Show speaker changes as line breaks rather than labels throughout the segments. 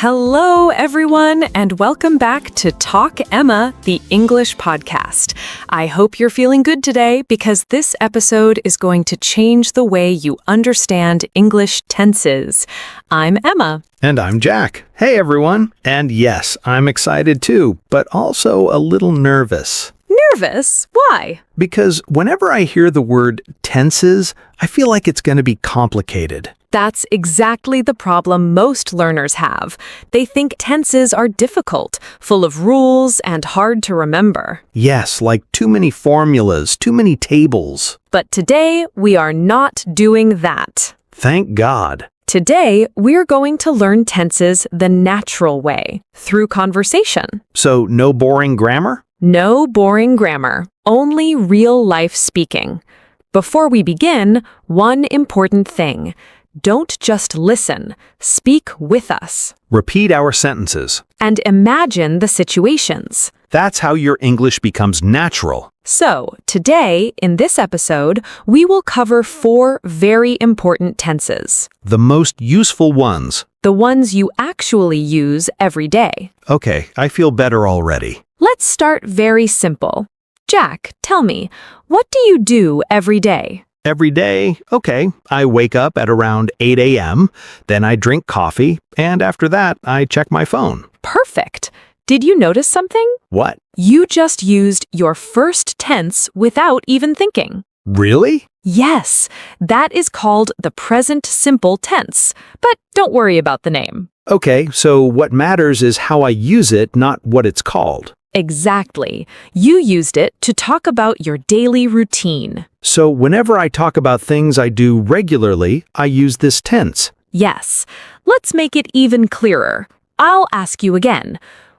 Hello, everyone, and welcome back to Talk Emma, the English podcast. I hope you're feeling good today because this episode is going to change the way you understand English tenses. I'm Emma.
And I'm Jack. Hey, everyone. And yes, I'm excited too, but also a little nervous.
Nervous? Why?
Because whenever I hear the word tenses, I feel like it's going to be complicated.
That's exactly the problem most learners have. They think tenses are difficult, full of rules, and hard to remember.
Yes, like too many formulas, too many tables.
But today, we are not doing that.
Thank God.
Today, we're going to learn tenses the natural way, through conversation.
So no boring grammar?
No boring grammar, only real-life speaking. Before we begin, one important thing. Don't just listen. Speak with us.
Repeat our sentences.
And imagine the situations.
That's how your English becomes natural.
So, today, in this episode, we will cover 4 very important tenses.
The most useful ones.
The ones you actually use every day.
Okay, I feel better already.
Let's start very simple. Jack, tell me, what do you do every day?
Every day, okay, I wake up at around 8 a.m., then I drink coffee, and after that, I check my phone.
Perfect. Did you notice something?
What?
You just used your first tense without even thinking.
Really?
Yes, that is called the present simple tense, but don't worry about the name.
Okay, so what matters is how I use it, not what it's called.
Exactly. You used it to talk about your daily routine.
So whenever I talk about things I do regularly, I use this tense.
Yes. Let's make it even clearer. I'll ask you again.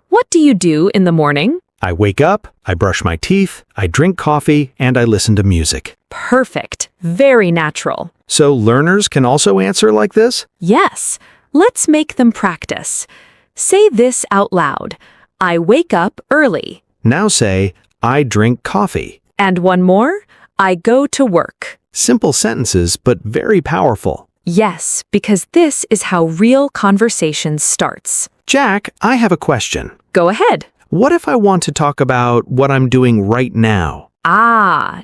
What do you do in the morning?
I wake up, I brush my teeth, I drink coffee, and I listen to music.
Perfect. Very natural.
So learners can also answer like this?
Yes. Let's make them practice. Say this out loud. I wake up early.
Now say, I drink coffee.
And one more. I go to work.
Simple sentences, but very powerful.
Yes, because this is how real conversation starts.
Jack, I have a question.
Go ahead.
What if I want to talk about what I'm doing right now?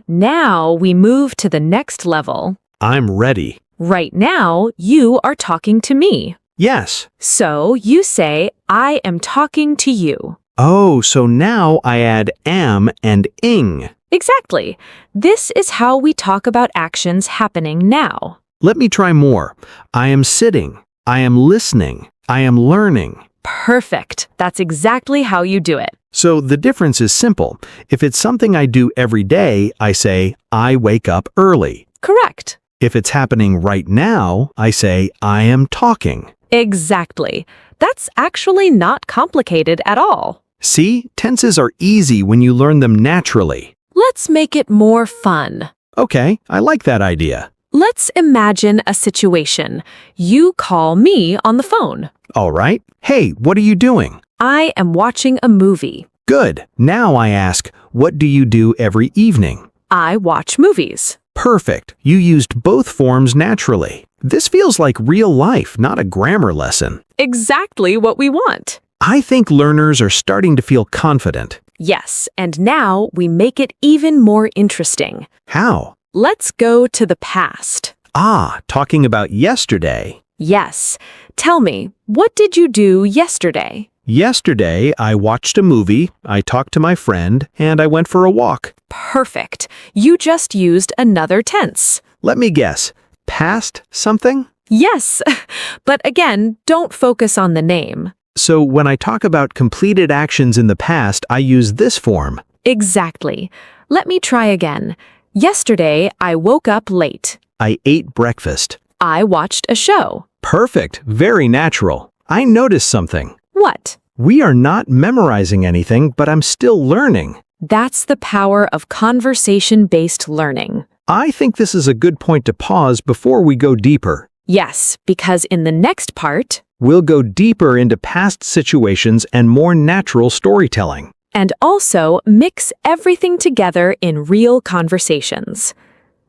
Now we move to the next level.
I'm ready.
Right now, you are talking to me.
Yes.
So you say, I am talking to you.
Oh, so now I add am and ing.
Exactly. This is how we talk about actions happening now.
Let me try more. I am sitting. I am listening. I am learning.
Perfect. That's exactly how you do it.
So the difference is simple. If it's something I do every day, I say, I wake up early.
Correct.
If it's happening right now, I say, I am talking.
Exactly. That's actually not complicated at all.
See, tenses are easy when you learn them naturally.
Let's make it more fun.
Okay, I like that idea.
Let's imagine a situation. You call me on the phone.
All right. Hey, what are you doing?
I am watching a movie.
Good. Now I ask, what do you do every evening?
I watch movies.
Perfect. You used both forms naturally. This feels like real life, not a grammar lesson.
Exactly what we want.
I think learners are starting to feel confident.
Yes, and now we make it even more interesting.
How?
Let's go to the past.
Talking about yesterday.
Yes. Tell me, what did you do yesterday?
Yesterday, I watched a movie, I talked to my friend, and I went for a walk.
Perfect. You just used another tense.
Let me guess. Past something?
Yes, but again, don't focus on the name.
So when I talk about completed actions in the past, I use this form.
Exactly. Let me try again. Yesterday, I woke up late.
I ate breakfast.
I watched a show.
Perfect. Very natural. I noticed something.
What?
We are not memorizing anything, but I'm still learning.
That's the power of conversation-based learning.
I think this is a good point to pause before we go deeper.
Yes, because in the next part,
we'll go deeper into past situations and more natural storytelling.
And also mix everything together in real conversations.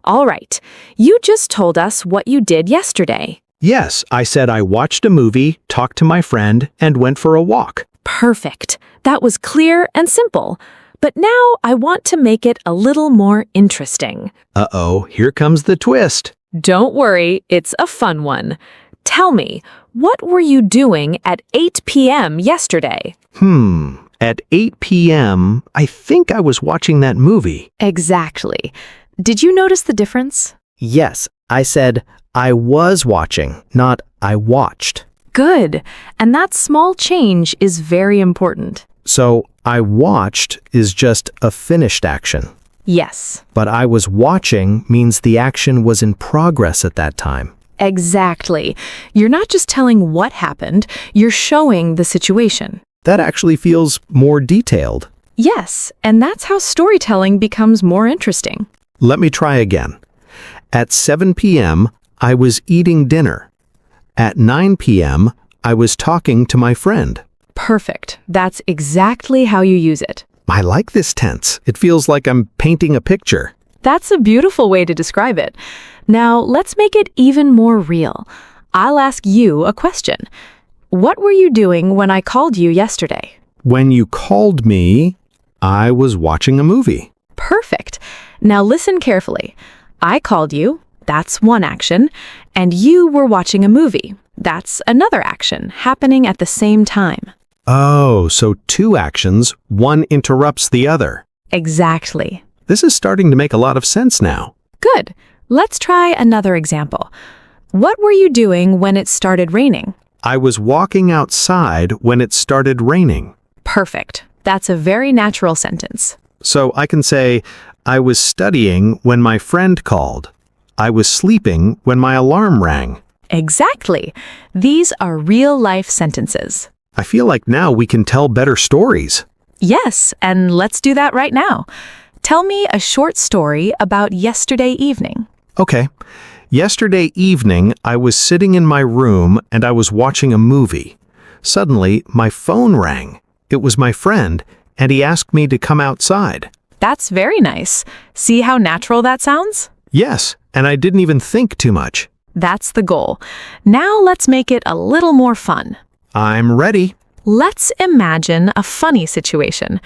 All right, you just told us what you did yesterday.
Yes, I said I watched a movie, talked to my friend, and went for a walk.
Perfect. That was clear and simple. But now I want to make it a little more interesting.
Uh-oh, here comes the twist.
Don't worry, it's a fun one. Tell me, what were you doing at 8 p.m. yesterday?
At 8 p.m., I think I was watching that movie.
Exactly. Did you notice the difference?
Yes, I said I was watching, not I watched.
Good. And that small change is very important.
So I watched is just a finished action.
Yes,
But I was watching means the action was in progress at that time.
exactly. You're not just telling what happened, you're showing the situation.
That actually feels more detailed.
Yes, and that's how storytelling becomes more interesting.
Let me try again. At 7 p.m., I was eating dinner. At 9 p.m., I was talking to my friend.
Perfect. That's exactly how you use it.
I like this tense. It feels like I'm painting a picture.
That's a beautiful way to describe it. Now, let's make it even more real. I'll ask you a question. What were you doing when I called you yesterday?
When you called me, I was watching a movie.
Perfect. Now listen carefully. I called you, that's one action, and you were watching a movie. That's another action happening at the same time.
Oh, so two actions, one interrupts the other.
Exactly.
This is starting to make a lot of sense now.
Good. Let's try another example. What were you doing when it started raining?
I was walking outside when it started raining.
Perfect. That's a very natural sentence.
So I can say, I was studying when my friend called. I was sleeping when my alarm rang.
Exactly. These are real-life sentences.
I feel like now we can tell better stories.
Yes, and let's do that right now. Tell me a short story about yesterday evening.
Okay. Yesterday evening, I was sitting in my room and I was watching a movie. Suddenly, my phone rang. It was my friend, and he asked me to come outside.
That's very nice. See how natural that sounds?
Yes, and I didn't even think too much.
That's the goal. Now let's make it a little more fun.
I'm ready.
Let's imagine a funny situation.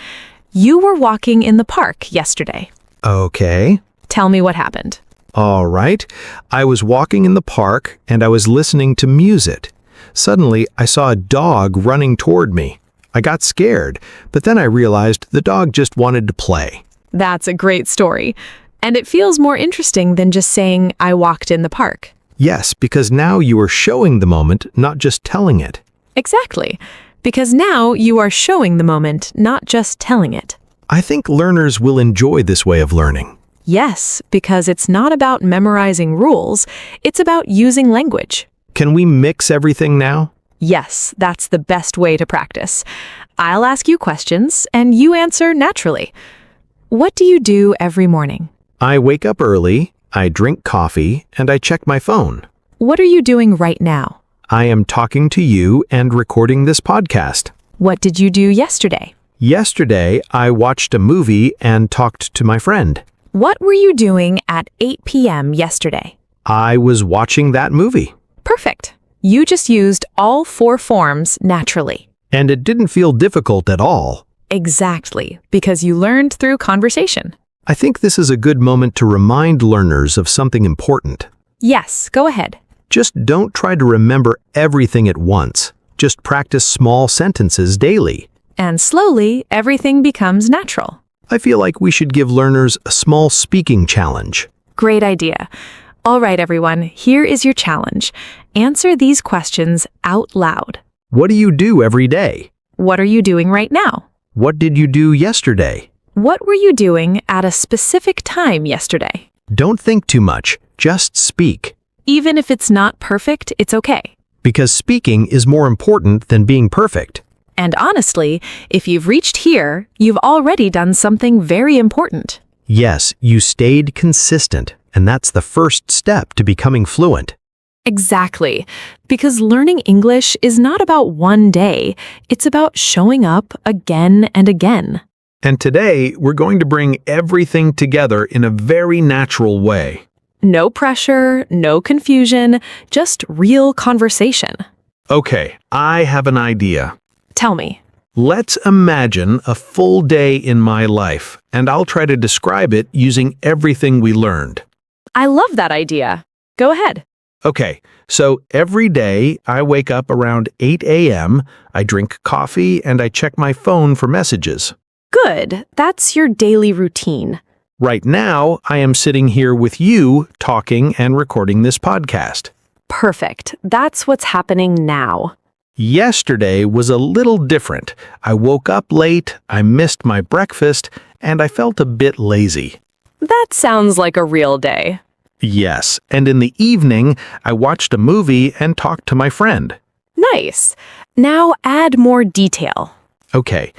You were walking in the park yesterday.
Okay.
Tell me what happened.
All right. I was walking in the park and I was listening to music. Suddenly, I saw a dog running toward me. I got scared, but then I realized the dog just wanted to play.
That's a great story. And it feels more interesting than just saying, I walked in the park.
Yes, because now you are showing the moment, not just telling it.
Exactly. Because now you are showing the moment, not just telling it.
I think learners will enjoy this way of learning.
Yes, because it's not about memorizing rules, it's about using language.
Can we mix everything now?
Yes, that's the best way to practice. I'll ask you questions, and you answer naturally. What do you do every morning?
I wake up early, I drink coffee, and I check my phone.
What are you doing right now?
I am talking to you and recording this podcast.
What did you do yesterday?
Yesterday, I watched a movie and talked to my friend.
What were you doing at 8 p.m. yesterday?
I was watching that movie.
Perfect. You just used all four forms naturally.
And it didn't feel difficult at all.
Exactly, because you learned through conversation.
I think this is a good moment to remind learners of something important.
Yes, go ahead.
Just don't try to remember everything at once. Just practice small sentences daily.
And slowly, everything becomes natural.
I feel like we should give learners a small speaking challenge.
Great idea. All right, everyone, here is your challenge. Answer these questions out loud.
What do you do every day?
What are you doing right now?
What did you do yesterday?
What were you doing at a specific time yesterday?
Don't think too much. Just speak.
Even if it's not perfect, it's okay.
Because speaking is more important than being perfect.
And honestly, if you've reached here, you've already done something very important.
Yes, you stayed consistent, and that's the first step to becoming fluent.
Exactly. Because learning English is not about one day. It's about showing up again and again.
And today, we're going to bring everything together in a very natural way.
No pressure, no confusion, just real conversation.
Okay, I have an idea.
Tell me.
Let's imagine a full day in my life, and I'll try to describe it using everything we learned.
I love that idea. Go ahead.
Okay, so every day I wake up around 8 a.m., I drink coffee, and I check my phone for messages.
Good. That's your daily routine.
Right now, I am sitting here with you, talking and recording this podcast.
Perfect. That's what's happening now.
Yesterday was a little different. I woke up late, I missed my breakfast, and I felt a bit lazy.
That sounds like a real day.
Yes, and in the evening, I watched a movie and talked to my friend.
Nice. Now add more detail.
Okay,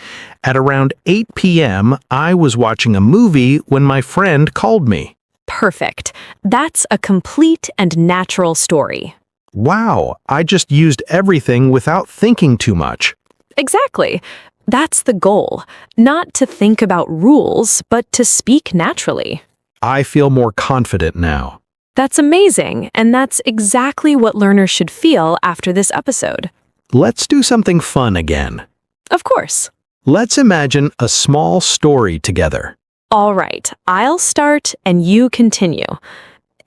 at around 8 p.m., I was watching a movie when my friend called me.
Perfect. That's a complete and natural story.
Wow, I just used everything without thinking too much.
Exactly. That's the goal. Not to think about rules, but to speak naturally.
I feel more confident now.
That's amazing, and that's exactly what learners should feel after this episode.
Let's do something fun again.
Of course.
Let's imagine a small story together.
All right, I'll start and you continue.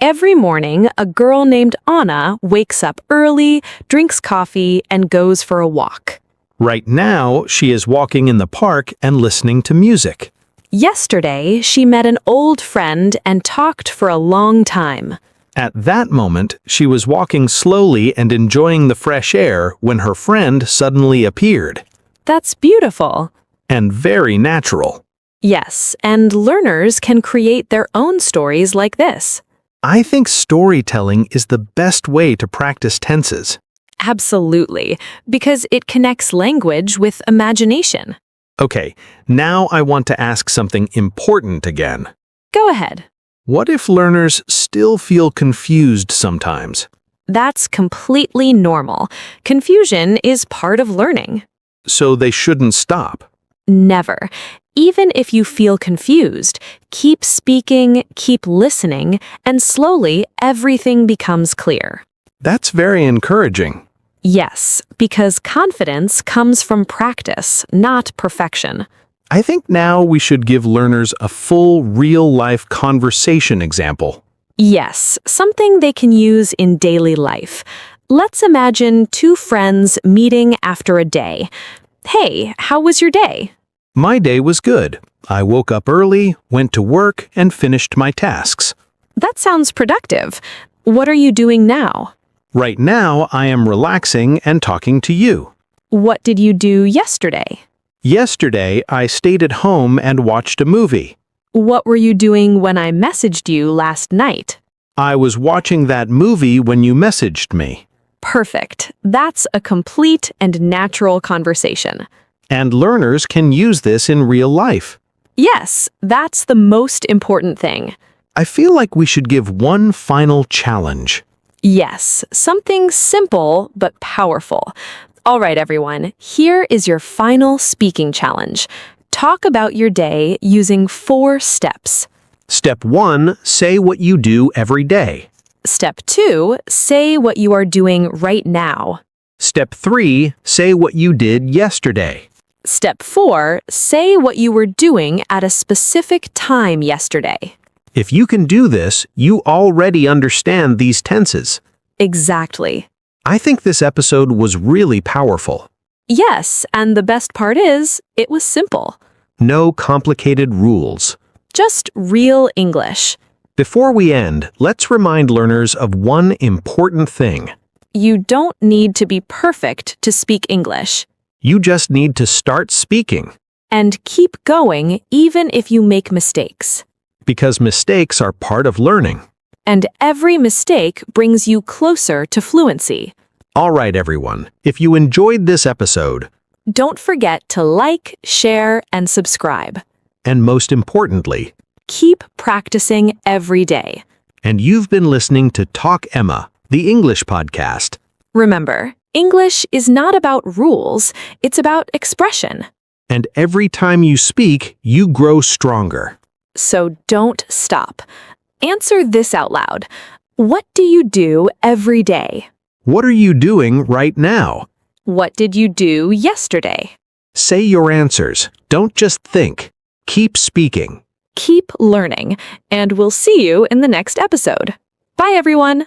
Every morning, a girl named Anna wakes up early, drinks coffee, and goes for a walk.
Right now, she is walking in the park and listening to music.
Yesterday, she met an old friend and talked for a long time.
At that moment, she was walking slowly and enjoying the fresh air when her friend suddenly appeared.
That's beautiful.
And very natural.
Yes, and learners can create their own stories like this.
I think storytelling is the best way to practice tenses.
Absolutely, because it connects language with imagination.
Okay, now I want to ask something important again.
Go ahead.
What if learners still feel confused sometimes?
That's completely normal. Confusion is part of learning.
So they shouldn't stop.
Never. Even if you feel confused, keep speaking, keep listening, and slowly everything becomes clear.
That's very encouraging.
Yes, because confidence comes from practice, not perfection.
I think now we should give learners a full, real-life conversation example.
Yes, something they can use in daily life. Let's imagine two friends meeting after a day. Hey, how was your day?
My day was good. I woke up early, went to work, and finished my tasks.
That sounds productive. What are you doing now?
Right now, I am relaxing and talking to you.
What did you do yesterday?
Yesterday, I stayed at home and watched a movie.
What were you doing when I messaged you last night?
I was watching that movie when you messaged me.
Perfect. That's a complete and natural conversation.
And learners can use this in real life.
Yes, that's the most important thing.
I feel like we should give one final challenge.
Yes, something simple but powerful. All right, everyone, here is your final speaking challenge. Talk about your day using 4 steps.
Step 1, say what you do every day.
Step 2, say what you are doing right now.
Step 3, say what you did yesterday.
Step 4, say what you were doing at a specific time yesterday.
If you can do this, you already understand these tenses.
Exactly.
I think this episode was really powerful.
Yes, and the best part is, it was simple.
No complicated rules.
Just real English.
Before we end, let's remind learners of one important thing.
You don't need to be perfect to speak English.
You just need to start speaking.
And keep going even if you make mistakes.
Because mistakes are part of learning.
And every mistake brings you closer to fluency.
All right, everyone. If you enjoyed this episode,
don't forget to like, share, and subscribe.
And most importantly,
keep practicing every day.
And you've been listening to Talk Emma, the English podcast.
Remember, English is not about rules, it's about expression.
And every time you speak, you grow stronger.
So don't stop. Answer this out loud. What do you do every day?
What are you doing right now?
What did you do yesterday?
Say your answers. Don't just think. Keep speaking.
Keep learning, and we'll see you in the next episode. Bye, everyone!